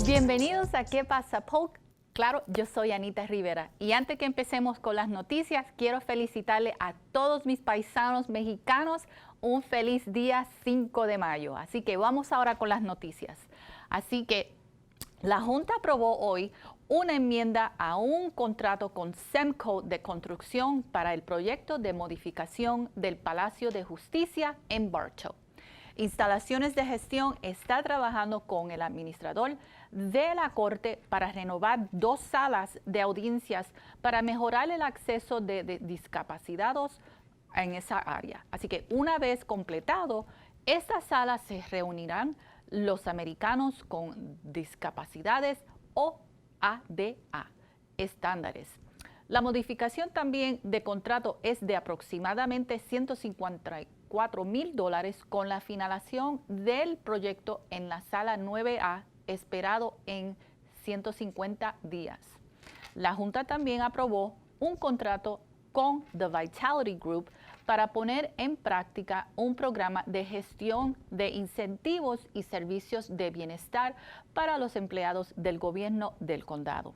Bienvenidos a ¿Qué pasa, Polk? Claro, yo soy Anita Rivera y antes que empecemos con las noticias, quiero felicitarle a todos mis paisanos mexicanos un feliz día 5 de mayo. Así que vamos ahora con las noticias. Así que la Junta aprobó hoy una enmienda a un contrato con SEMCO de construcción para el proyecto de modificación del Palacio de Justicia en Bartow. Instalaciones de Gestión está trabajando con el administrador de la Corte para renovar 2 salas de audiencias para mejorar el acceso de discapacitados en esa área. Así que una vez completado, estas salas se reunirán los americanos con discapacidades o ADA estándares. La modificación también de contrato es de aproximadamente $154,000 con la finalización del proyecto en la sala 9A esperado en 150 días. La Junta también aprobó un contrato con The Vitality Group para poner en práctica un programa de gestión de incentivos y servicios de bienestar para los empleados del gobierno del condado.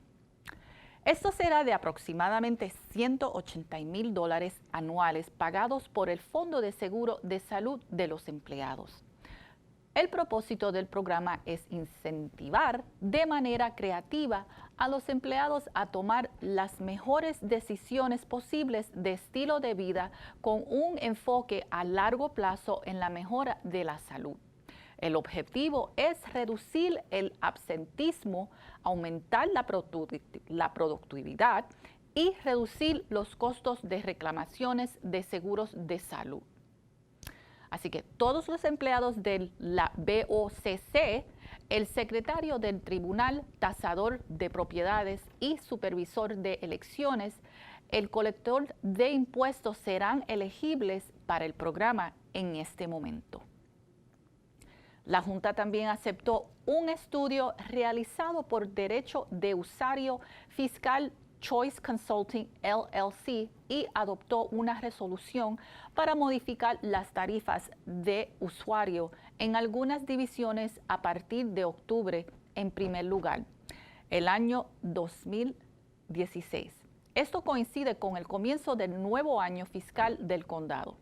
Esto será de aproximadamente $180,000 anuales pagados por el Fondo de Seguro de Salud de los empleados. El propósito del programa es incentivar de manera creativa a los empleados a tomar las mejores decisiones posibles de estilo de vida con un enfoque a largo plazo en la mejora de la salud. El objetivo es reducir el absentismo, aumentar la productividad y reducir los costos de reclamaciones de seguros de salud. Así que todos los empleados de la BOCC, el secretario del Tribunal Tasador de Propiedades y Supervisor de Elecciones, el colector de impuestos serán elegibles para el programa en este momento. La Junta también aceptó un estudio realizado por Derecho de Usuario Fiscal Choice Consulting LLC y adoptó una resolución para modificar las tarifas de usuario en algunas divisiones a partir de octubre en primer lugar, el año 2016. Esto coincide con el comienzo del nuevo año fiscal del condado.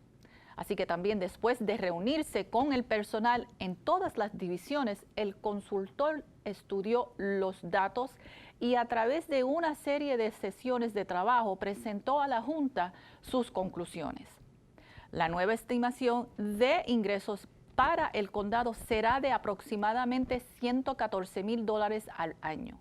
Así que también después de reunirse con el personal en todas las divisiones, el consultor estudió los datos y a través de una serie de sesiones de trabajo presentó a la Junta sus conclusiones. La nueva estimación de ingresos para el condado será de aproximadamente $114,000 al año.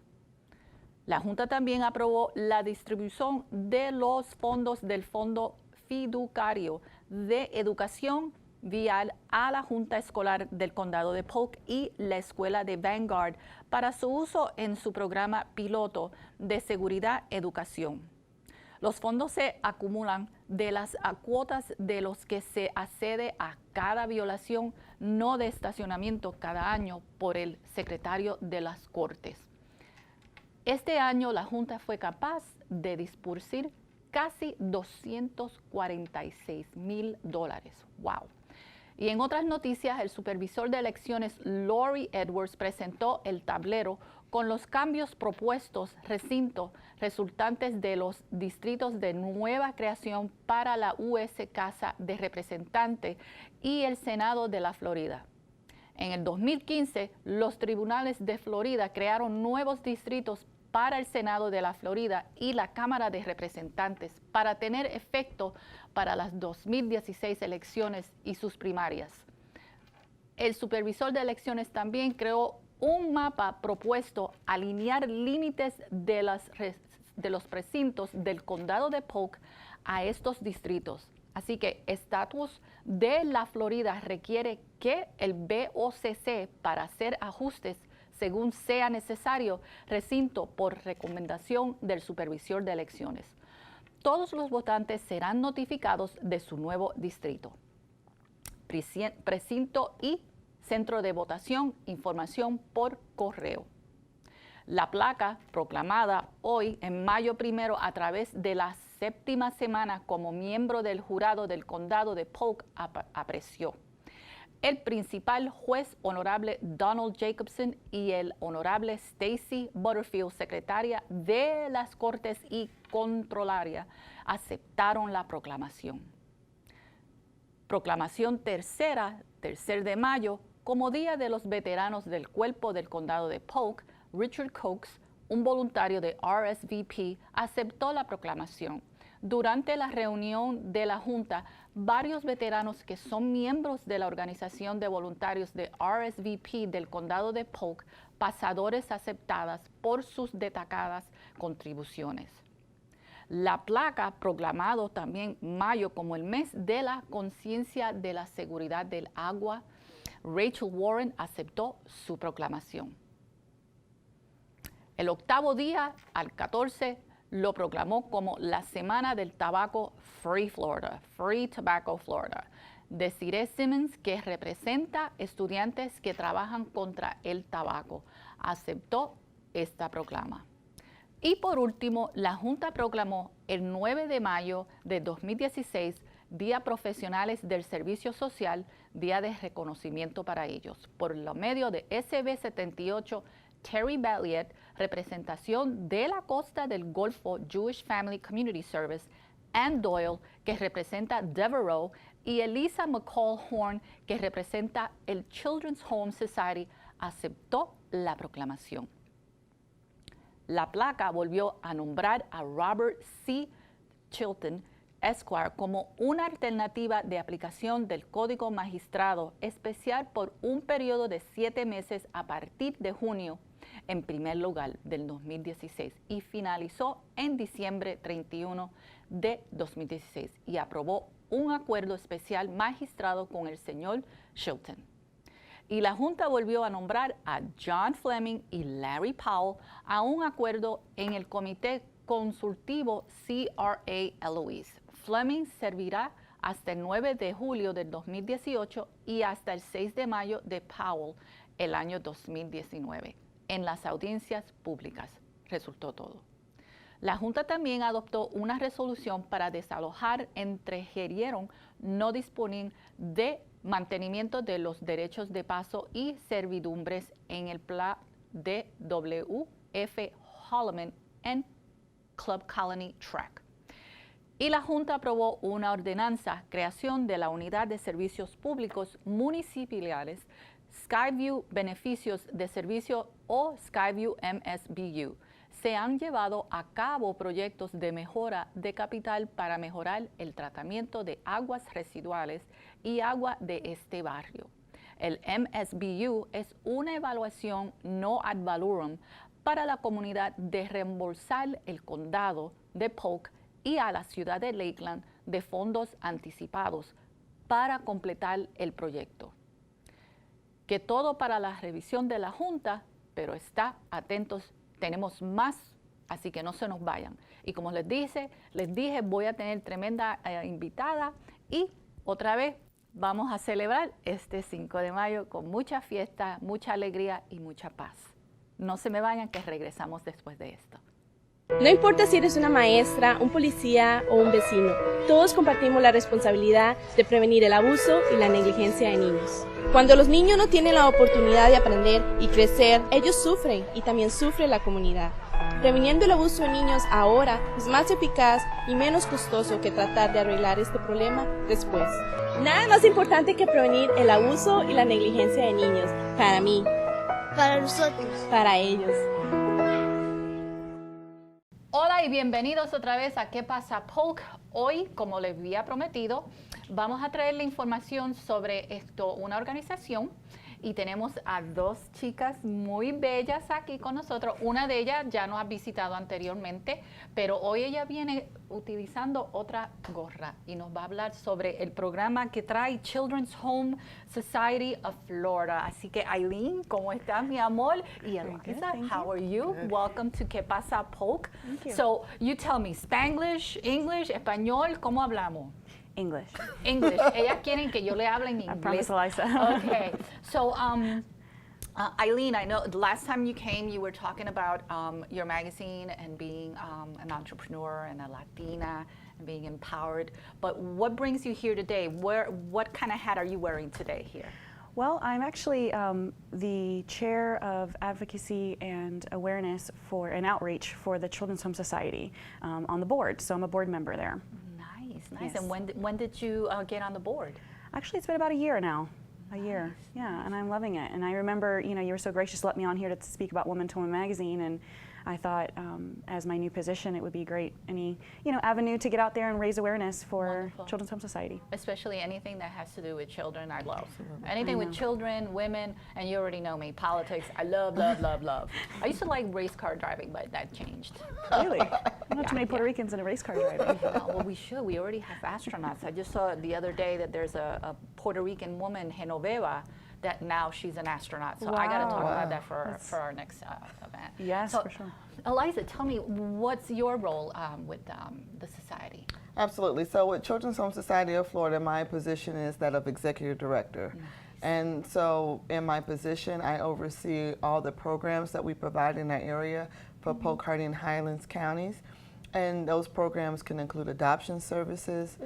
La Junta también aprobó la distribución de los fondos del Fondo Fiduciario de Educación Vial a la Junta Escolar del Condado de Polk y la Escuela de Vanguard para su uso en su programa piloto de seguridad educación. Los fondos se acumulan de las cuotas de los que se accede a cada violación no de estacionamiento cada año por el secretario de las Cortes. Este año la Junta fue capaz de disbursar casi $246,000. ¡Wow! Y en otras noticias, el supervisor de elecciones Lori Edwards presentó el tablero con los cambios propuestos recinto resultantes de los distritos de nueva creación para la US Casa de Representantes y el Senado de la Florida. En el 2015, los tribunales de Florida crearon nuevos distritos para el Senado de la Florida y la Cámara de Representantes para tener efecto para las 2016 elecciones y sus primarias. El supervisor de elecciones también creó un mapa propuesto a alinear límites de los precintos del condado de Polk a estos distritos. Así que estatus de la Florida requiere que el BOCC para hacer ajustes según sea necesario, recinto por recomendación del supervisor de elecciones. Todos los votantes serán notificados de su nuevo distrito. Precinto y centro de votación, información por correo. La placa proclamada hoy en mayo 1 a través de la 7ª semana como miembro del jurado del condado de Polk apreció. el principal juez honorable Donald Jacobson y el honorable Stacy Butterfield, secretaria de las Cortes y Controlaria, aceptaron la proclamación. Proclamación tercer de mayo, como Día de los Veteranos del Cuerpo del Condado de Polk. Richard Cox, un voluntario de RSVP, aceptó la proclamación. Durante la reunión de la Junta, varios veteranos que son miembros de la organización de voluntarios de RSVP del Condado de Polk, pasadores aceptadas por sus destacadas contribuciones. La placa proclamado también mayo como el mes de la conciencia de la seguridad del agua. Rachel Warren aceptó su proclamación. El octavo día, al 14, lo proclamó como la Semana del Tabaco Free Florida, Free Tobacco Florida. Desiree Simmons, que representa estudiantes que trabajan contra el tabaco, aceptó esta proclama. Y por último, la Junta proclamó el 9 de mayo de 2016 Día Profesionales del Servicio Social, Día de Reconocimiento para ellos, por lo medio de SB 78, Terry Balliet, representación de la Costa del Golfo Jewish Family Community Service, Ann Doyle, que representa Devereaux, y Eliza McCall-Horne, que representa el Children's Home Society, aceptó la proclamación. La placa volvió a nombrar a Robert C. Chilton, Esquire, como una alternativa de aplicación del Código Magistrado especial por un periodo de 7 meses a partir de junio, en primer lugar del 2016, y finalizó en diciembre 31 de 2016 y aprobó un acuerdo especial magistrado con el señor Chilton. Y la Junta volvió a nombrar a John Fleming y Larry Powell a un acuerdo en el Comité Consultivo CRA Eloise. Fleming servirá hasta el 9 de julio del 2018 y hasta el 6 de mayo de Powell el año 2019. En las audiencias públicas resultó todo. La Junta también adoptó una resolución para desalojar entrejerieron no disponen de mantenimiento de los derechos de paso y servidumbres en el plan de W.F. Holloman en Club Colony Track. Y la Junta aprobó una ordenanza, creación de la Unidad de Servicios Públicos Municipales, Skyview Beneficios de Servicio o Skyview MSBU. Se han llevado a cabo proyectos de mejora de capital para mejorar el tratamiento de aguas residuales y agua de este barrio. El MSBU es una evaluación no ad valorem para la comunidad de reembolsar el condado de Polk y a la ciudad de Lakeland de fondos anticipados para completar el proyecto. Que todo para la revisión de la Junta, pero está atentos, tenemos más, así que no se nos vayan. Y como les dije, voy a tener tremenda invitada y otra vez vamos a celebrar este 5 de mayo con mucha fiesta, mucha alegría y mucha paz. No se me vayan, que regresamos después de esto. No importa si eres una maestra, un policía o un vecino, todos compartimos la responsabilidad de prevenir el abuso y la negligencia de niños. Cuando los niños no tienen la oportunidad de aprender y crecer, ellos sufren y también sufre la comunidad. Previniendo el abuso de niños ahora es más eficaz y menos costoso que tratar de arreglar este problema después. Nada es más importante que prevenir el abuso y la negligencia de niños, para mí, para nosotros, para ellos. Hola y bienvenidos otra vez a ¿Qué pasa, Polk? Hoy, como les había prometido, vamos a traerle información sobre una organización, y tenemos a dos chicas muy bellas aquí con nosotros. Una de ellas ya nos ha visitado anteriormente, pero hoy ella viene utilizando otra gorra y nos va a hablar sobre el programa que trae Children's Home Society of Florida. Así que Aileen, ¿cómo estás, mi amor? Y Eliza, how are you? Good. Welcome to ¿Qué pasa, Polk? Thank you. So you tell me, Spanglish, English, español, ¿cómo hablamos? English. English. Ellas quieren que yo le hable en inglés. I promise, Eliza. Okay. So, Aileen, I know the last time you came, you were talking about your magazine and being an entrepreneur and a Latina and being empowered. But what brings you here today? What kind of hat are you wearing today here? Well, I'm actually the chair of advocacy and awareness for and outreach for the Children's Home Society on the board. So I'm a board member there. Nice, nice. Yes. And when did you get on the board? Actually, it's been about a year now. A year, yeah, and I'm loving it. And I remember, you were so gracious to let me on here to speak about Woman to Woman magazine, and I thought, as my new position, it would be great, any, avenue to get out there and raise awareness for Wonderful. Children's Home Society. Especially anything that has to do with children, I love. Anything with children, women, and you already know me, politics, I love, love, love, love. I used to like race car driving, but that changed. Really? Not too many Puerto Ricans in a race car driving. Well, we should. We already have astronauts. I just saw the other day that there's a Puerto Rican woman, Genoveva, that now she's an astronaut. So I got to talk about that for our next event. Yes, so, for sure. Eliza, tell me, what's your role with the society? Absolutely. So with Children's Home Society of Florida, my position is that of executive director. Nice. And so in my position, I oversee all the programs that we provide in that area for Polk, Hardee, and Highlands counties. And those programs can include adoption services,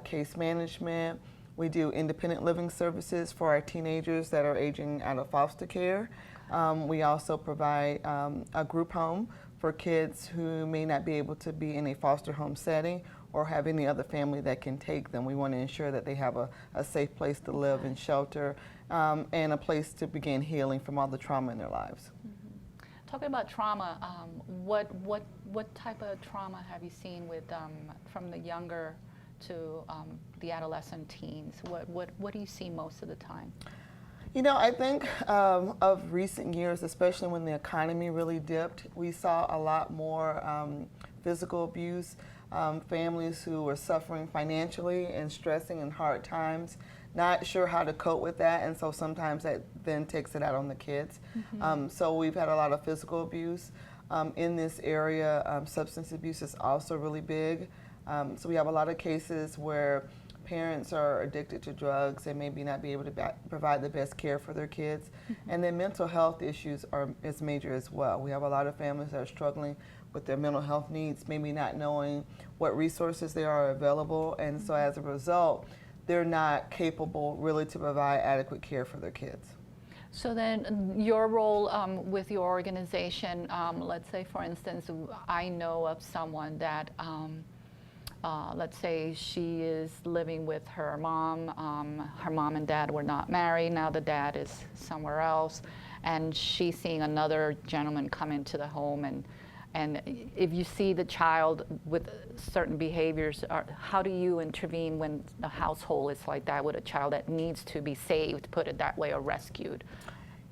case management. We do independent living services for our teenagers that are aging out of foster care. We also provide a group home for kids who may not be able to be in a foster home setting or have any other family that can take them. We want to ensure that they have a safe place to live and shelter and a place to begin healing from all the trauma in their lives. Talking about trauma, what type of trauma have you seen with from the younger to the adolescent teens? What do you see most of the time? I think of recent years, especially when the economy really dipped, we saw a lot more physical abuse, families who were suffering financially and stressing in hard times, not sure how to cope with that, and so sometimes that then takes it out on the kids. So we've had a lot of physical abuse. In this area, substance abuse is also really big. So we have a lot of cases where parents are addicted to drugs and maybe not be able to provide the best care for their kids. And then mental health issues is major as well. We have a lot of families that are struggling with their mental health needs, maybe not knowing what resources there are available, and so as a result, they're not capable really to provide adequate care for their kids. So then your role with your organization, let's say for instance, I know of someone that let's say she is living with her mom. Her mom and dad were not married. Now the dad is somewhere else, and she's seeing another gentleman come into the home. And if you see the child with certain behaviors, how do you intervene when the household is like that with a child that needs to be saved, put it that way, or rescued?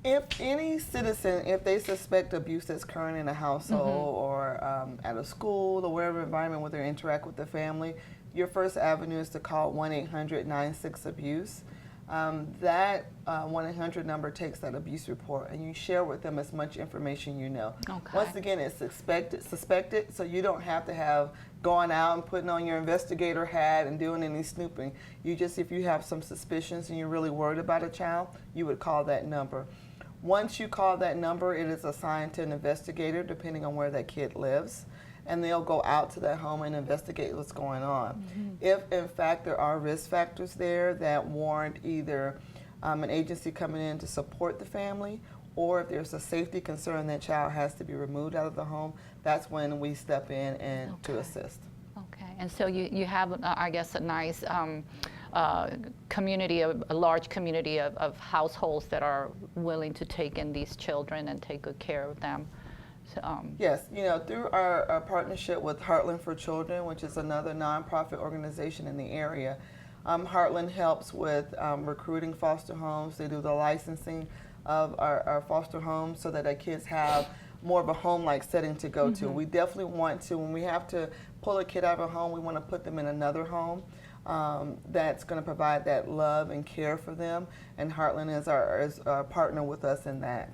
If any citizen, if they suspect abuse that's occurring in a household or at a school or wherever environment where they interact with the family, your first avenue is to call 1-800-96-ABUSE. That 1-800 number takes that abuse report and you share with them as much information you know. Okay. Once again, it's suspected, so you don't have to have going out and putting on your investigator hat and doing any snooping. You just, if you have some suspicions and you're really worried about a child, you would call that number. Once you call that number, it is assigned to an investigator depending on where that kid lives, and they'll go out to that home and investigate what's going on. If in fact there are risk factors there that warrant either an agency coming in to support the family, or if there's a safety concern that child has to be removed out of the home, that's when we step in and to assist. Okay, and so you have, I guess, a nice community, a large community of households that are willing to take in these children and take good care of them. So, yes, through our partnership with Heartland for Children, which is another nonprofit organization in the area, Heartland helps with recruiting foster homes. They do the licensing of our foster homes so that our kids have more of a home-like setting to go to. We definitely want to, when we have to pull a kid out of a home, we want to put them in another home that's going to provide that love and care for them, and Heartland is our partner with us in that.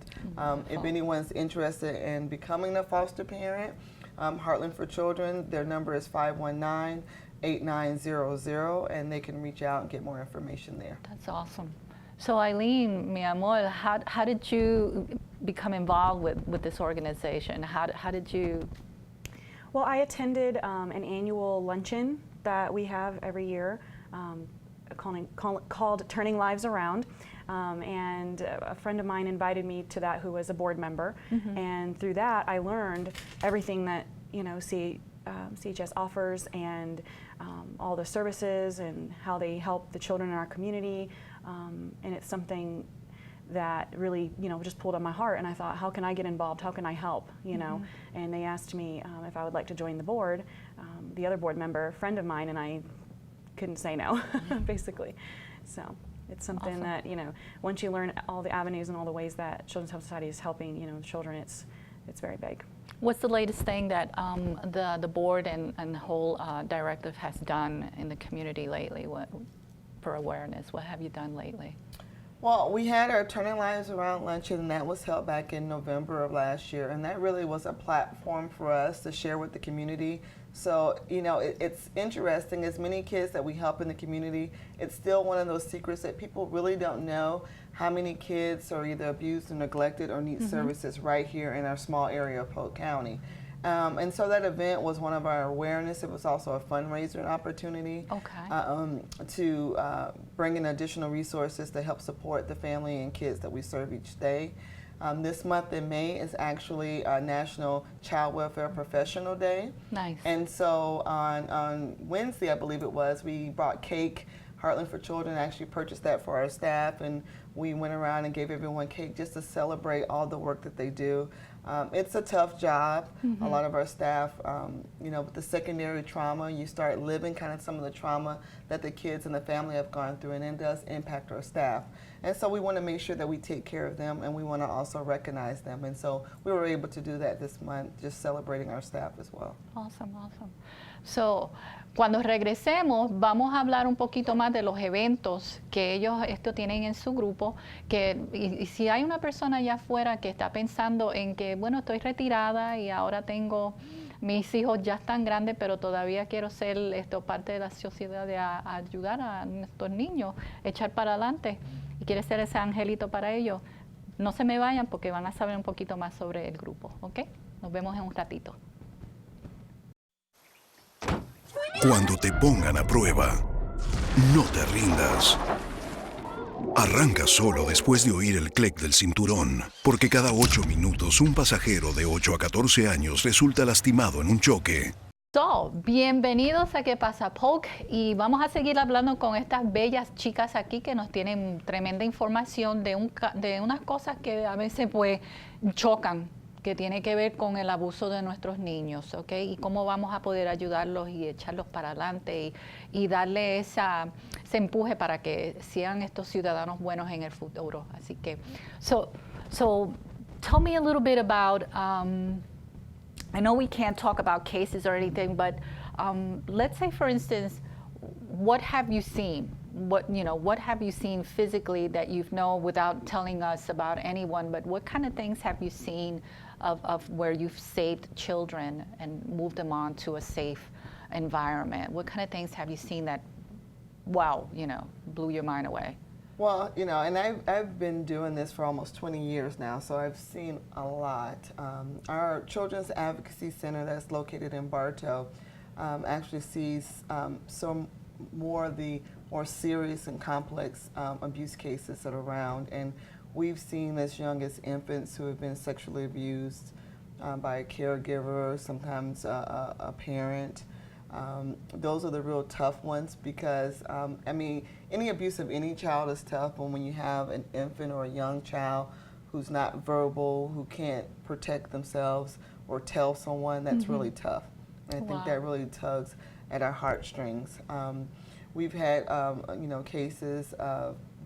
If anyone's interested in becoming a foster parent, Heartland for Children, their number is 519-8900, and they can reach out and get more information there. that's awesome. So Aileen, mi amor, how did you become involved with this organization? How did you? Well, I attended an annual luncheon that we have every year called Turning Lives Around. And a friend of mine invited me to that who was a board member, and through that I learned everything that CHS offers and all the services and how they help the children in our community, and it's something that really, just pulled on my heart, and I thought, how can I get involved? How can I help? And they asked me if I would like to join the board. The other board member, a friend of mine, and I couldn't say no, basically. So it's something that, once you learn all the avenues and all the ways that Children's Health Society is helping, the children, it's very big. What's the latest thing that the board and the whole directive has done in the community lately for awareness? What have you done lately? Well, we had our Turning Lives Around luncheon, and that was held back in November of last year, and that really was a platform for us to share with the community. So, it's interesting, as many kids that we help in the community, it's still one of those secrets that people really don't know how many kids are either abused or neglected or need services right here in our small area of Polk County. And so that event was one of our awareness. It was also a fundraiser opportunity to bring in additional resources to help support the family and kids that we serve each day. This month in May is actually National Child Welfare Professional Day. Nice. And so on Wednesday, I believe it was, we brought cake. Heartland for Children actually purchased that for our staff, and we went around and gave everyone cake just to celebrate all the work that they do. It's a tough job. A lot of our staff, with the secondary trauma, you start living kind of some of the trauma that the kids and the family have gone through, and it does impact our staff. And so we want to make sure that we take care of them, and we want to also recognize them. And so we were able to do that this month, just celebrating our staff as well. Awesome, awesome. So, cuando regresemos, vamos a hablar un poquito más de los eventos que ellos tienen en su grupo, y si hay una persona allá afuera que está pensando en que, bueno, estoy retirada y ahora tengo, mis hijos ya están grandes, pero todavía quiero ser parte de la sociedad, de ayudar a estos niños, echar para adelante, y quiere ser ese angelito para ellos, no se me vayan porque van a saber un poquito más sobre el grupo, ¿ok? Nos vemos en un ratito. Cuando te pongan a prueba, no te rindas. Arranca solo después de oír el clic del cinturón, porque cada 8 minutos un pasajero de 8 a 14 años resulta lastimado en un choque. So, bienvenidos a ¿Qué pasa, Polk? Y vamos a seguir hablando con estas bellas chicas aquí que nos tienen tremenda información de unas cosas que a veces pues chocan, que tiene que ver con el abuso de nuestros niños, ¿ok? Y cómo vamos a poder ayudarlos y echarlos para adelante y darle ese empuje para que sean estos ciudadanos buenos en el futuro. Así que, so tell me a little bit about, I know we can't talk about cases or anything, but let's say, for instance, what have you seen? What have you seen physically that you've known without telling us about anyone, but what kind of things have you seen of where you've saved children and moved them on to a safe environment? What kind of things have you seen that, wow, blew your mind away? Well, and I've been doing this for almost 20 years now, so I've seen a lot. Our Children's Advocacy Center that's located in Bartow actually sees some more of the more serious and complex abuse cases that are around, and we've seen as young as infants who have been sexually abused by a caregiver, sometimes a parent. Those are the real tough ones because, any abuse of any child is tough, but when you have an infant or a young child who's not verbal, who can't protect themselves or tell someone, that's really tough. And I think that really tugs at our heartstrings. We've had, cases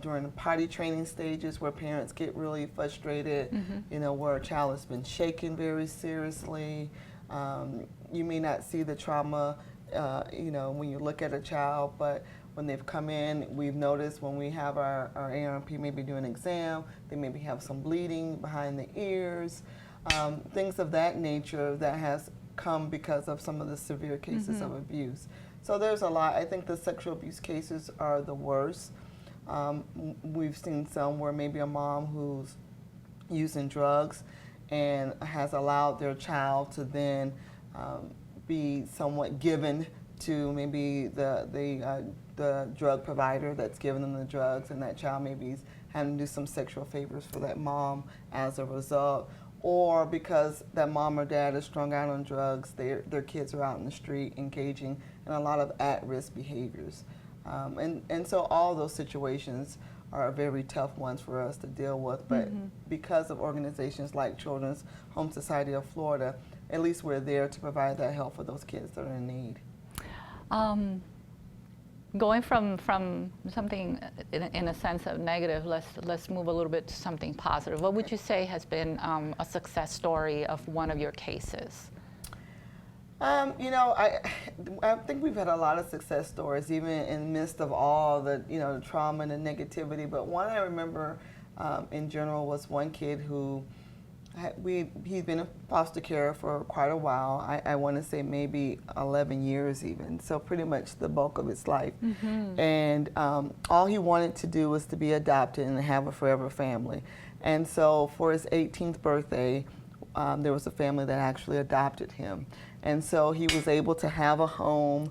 during the potty training stages where parents get really frustrated, where a child has been shaken very seriously. You may not see the trauma, when you look at a child, but when they've come in, we've noticed when we have our ARP maybe do an exam, they maybe have some bleeding behind the ears, things of that nature that has come because of some of the severe cases of abuse. So there's a lot. I think the sexual abuse cases are the worst. We've seen some where maybe a mom who's using drugs and has allowed their child to then be somewhat given to maybe the drug provider that's giving them the drugs, and that child maybe having to do some sexual favors for that mom as a result, or because that mom or dad is strung out on drugs, their kids are out in the street engaging in a lot of at-risk behaviors. And so all those situations are very tough ones for us to deal with, but because of organizations like Children's Home Society of Florida, at least we're there to provide that help for those kids that are in need. Going from something in a sense of negative, let's move a little bit to something positive. What would you say has been a success story of one of your cases? You know, I think we've had a lot of success stories, even in the midst of all the, you know, the trauma and the negativity. But one I remember in general was one kid who he'd been in foster care for quite a while. I want to say maybe 11 years even, so pretty much the bulk of his life. And all he wanted to do was to be adopted and have a forever family. And so for his 18th birthday, there was a family that actually adopted him. And so he was able to have a home,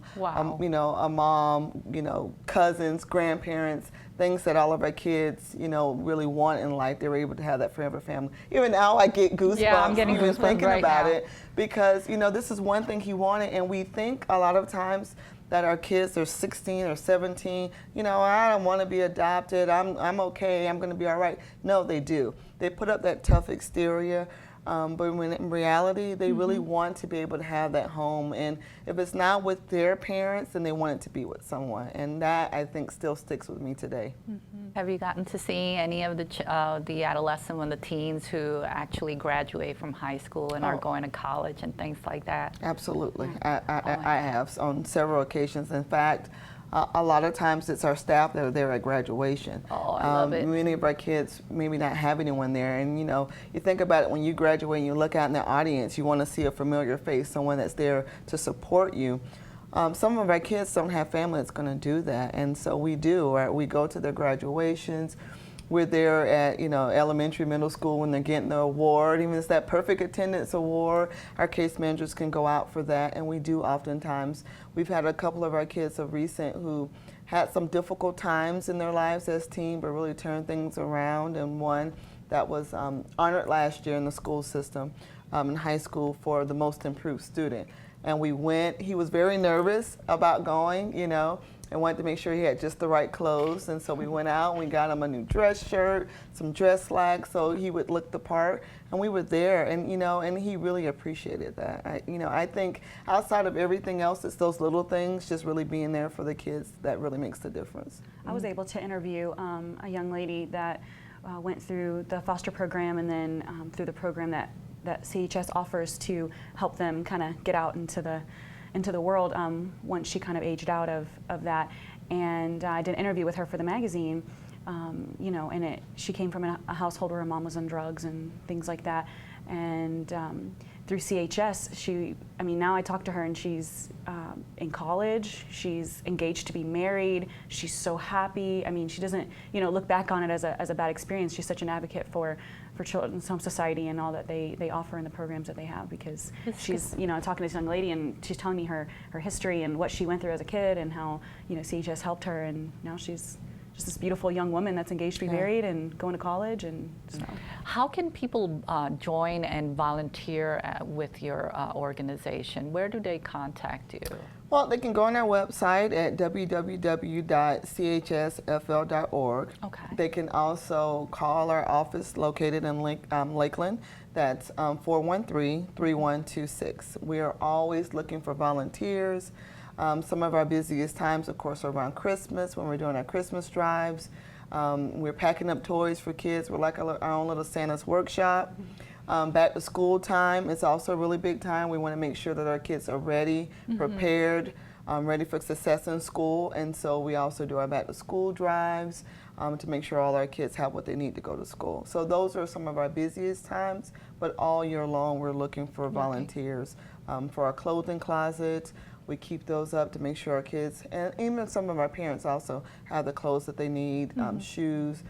you know, a mom, you know, cousins, grandparents, things that all of our kids, you know, really want in life. They were able to have that forever family. Even now I get goosebumps. Yeah, I'm getting even goosebumps thinking right about now. it, because, you know, this is one thing he wanted, and we think a lot of times that our kids are 16 or 17, you know, I don't want to be adopted, I'm okay, I'm going to be all right. No, they do. They put up that tough exterior. But when in reality, they really want to be able to have that home. And if it's not with their parents, then they want it to be with someone. And that, I think, still sticks with me today. Have you gotten to see any of the adolescents and the teens who actually graduate from high school and are going to college and things like that? Absolutely. I have on several occasions. In fact, a lot of times it's our staff that are there at graduation. Oh, I love it. Many of our kids maybe not have anyone there, and you know, you think about it, when you graduate and you look out in the audience, you want to see a familiar face, someone that's there to support you. Some of our kids don't have family that's going to do that, and so we do. Right? We go to their graduations. We're there at, you know, elementary, middle school when they're getting the award. Even if it's that perfect attendance award, our case managers can go out for that, and we do oftentimes. We've had a couple of our kids of recent who had some difficult times in their lives as teens, but really turned things around, and one that was honored last year in the school system in high school for the most improved student. And we went, he was very nervous about going, you know, and wanted to make sure he had just the right clothes. And so we went out and we got him a new dress shirt, some dress slacks, so he would look the part. And we were there, and you know, and he really appreciated that. You know, I think outside of everything else, it's those little things, just really being there for the kids, that really makes the difference. I was able to interview a young lady that went through the foster program, and then through the program that CHS offers to help them kind of get out into the world once she kind of aged out of that. And I did an interview with her for the magazine, you know, and she came from a household where her mom was on drugs and things like that. And through CHS, I mean, now I talk to her and she's in college, she's engaged to be married, she's so happy. I mean, she doesn't, you know, look back on it as a bad experience. She's such an advocate for Children's Home Society and all that they offer in the programs that they have, because she's, you know, talking to this young lady and she's telling me her history and what she went through as a kid and how, you know, CHS helped her, and now she's just this beautiful young woman that's engaged to be married and going to college. And so. How can people join and volunteer with your organization? Where do they contact you? Well, they can go on our website at www.chsfl.org. Okay. They can also call our office located in Lakeland. That's 413-3126. We are always looking for volunteers. Some of our busiest times, of course, are around Christmas when we're doing our Christmas drives. We're packing up toys for kids. We're like our own little Santa's workshop. Back to school time is also a really big time. We want to make sure that our kids are ready, prepared, ready for success in school. And so we also do our back to school drives to make sure all our kids have what they need to go to school. So those are some of our busiest times, but all year long we're looking for volunteers for our clothing closet. We keep those up to make sure our kids, and even some of our parents also, have the clothes that they need. Shoes,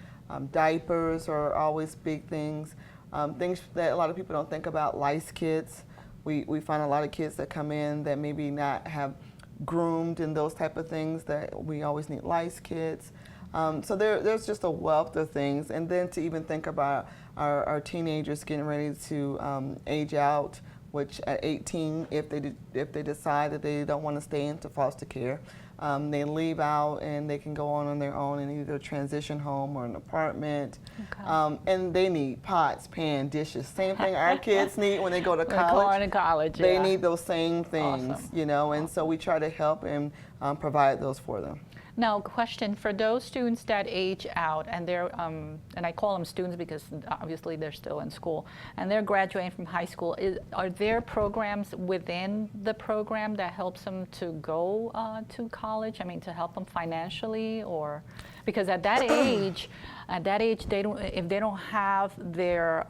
diapers are always big things. Things that a lot of people don't think about, lice kits. We find a lot of kids that come in that maybe not have groomed and those type of things, that we always need lice kits. So there's just a wealth of things. And then to even think about our teenagers getting ready to age out, which at 18, if they decide that they don't want to stay into foster care, they leave out and they can go on their own and either transition home or an apartment. Okay. And they need pots, pan, dishes. Same thing our kids need when they go to college. They need those same things, you know, and so we try to help and provide those for them. Now, question for those students that age out and they're, and I call them students because obviously they're still in school, and they're graduating from high school, are there programs within the program that helps them to go to college? I mean, to help them financially, or because at that age, they don't, if they don't have their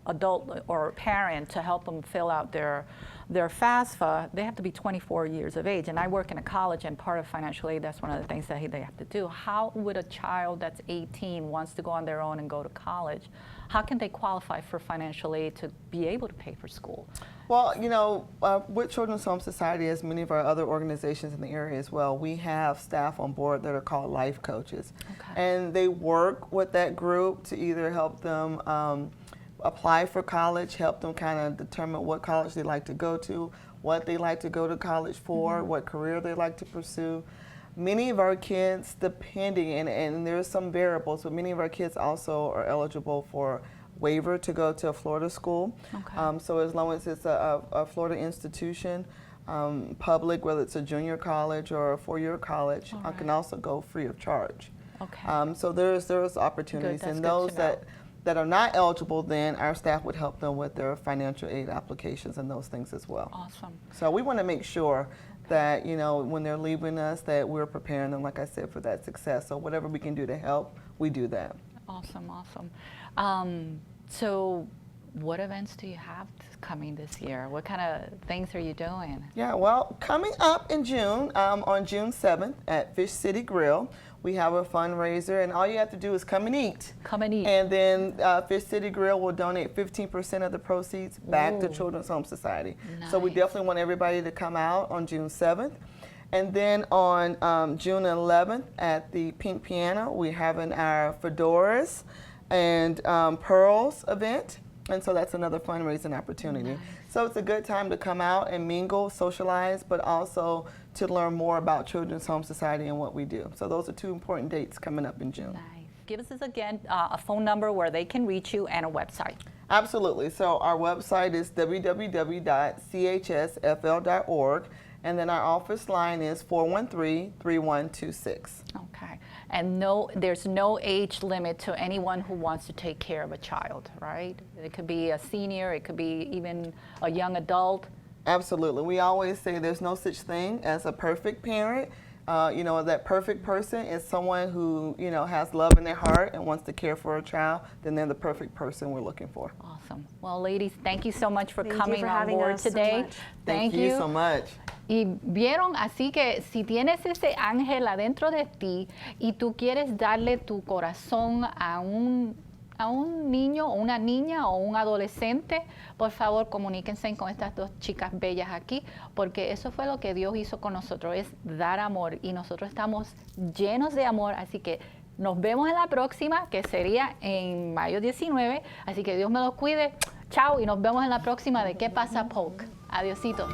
adult or parent to help them fill out their FAFSA, they have to be 24 years of age. And I work in a college, and part of financial aid, that's one of the things that they have to do. How would a child that's 18 wants to go on their own and go to college, how can they qualify for financial aid to be able to pay for school? Well, you know, with Children's Home Society, as many of our other organizations in the area as well, we have staff on board that are called life coaches. Okay. And they work with that group to either help them apply for college, help them kind of determine what college they like to go to, what they like to go to college for, what career they like to pursue. Many of our kids, depending, and there's some variables, but many of our kids also are eligible for waiver to go to a Florida school. Okay. So as long as it's a Florida institution, public, whether it's a junior college or a four-year college, I can also go free of charge. Okay. So there's opportunities, and those that are not eligible, then our staff would help them with their financial aid applications and those things as well. Awesome. So we want to make sure that, you know, when they're leaving us, that we're preparing them, like I said, for that success. So whatever we can do to help, we do that. Awesome, awesome. So what events do you have coming this year? What kind of things are you doing? Yeah, well, coming up in June, on June 7th at Fish City Grill, we have a fundraiser, and all you have to do is come and eat. Come and eat. And then Fish City Grill will donate 15% of the proceeds back to Children's Home Society. Nice. So we definitely want everybody to come out on June 7th. And then on June 11th at the Pink Piano, we're having our fedoras and pearls event. And so that's another fundraising opportunity. Nice. So it's a good time to come out and mingle, socialize, but also to learn more about Children's Home Society and what we do. So those are two important dates coming up in June. Nice. Give us again a phone number where they can reach you and a website. Absolutely. So our website is www.chsfl.org, and then our office line is 413-3126. Okay. And there's no age limit to anyone who wants to take care of a child, right? It could be a senior, it could be even a young adult. Absolutely. We always say there's no such thing as a perfect parent. You know, that perfect person is someone who, you know, has love in their heart and wants to care for a child. Then they're the perfect person we're looking for. Awesome. Well, ladies, thank you so much for coming on board today. Thank you so much. Y vieron, así que si tienes ese ángel adentro de ti y tú quieres darle tu corazón a un niño o una niña o un adolescente, por favor comuníquense con estas dos chicas bellas aquí, porque eso fue lo que Dios hizo con nosotros, es dar amor, y nosotros estamos llenos de amor, así que nos vemos en la próxima, que sería en mayo 19, así que Dios me los cuide. Chao, y nos vemos en la próxima de ¿Qué pasa, Polk? Adiosito.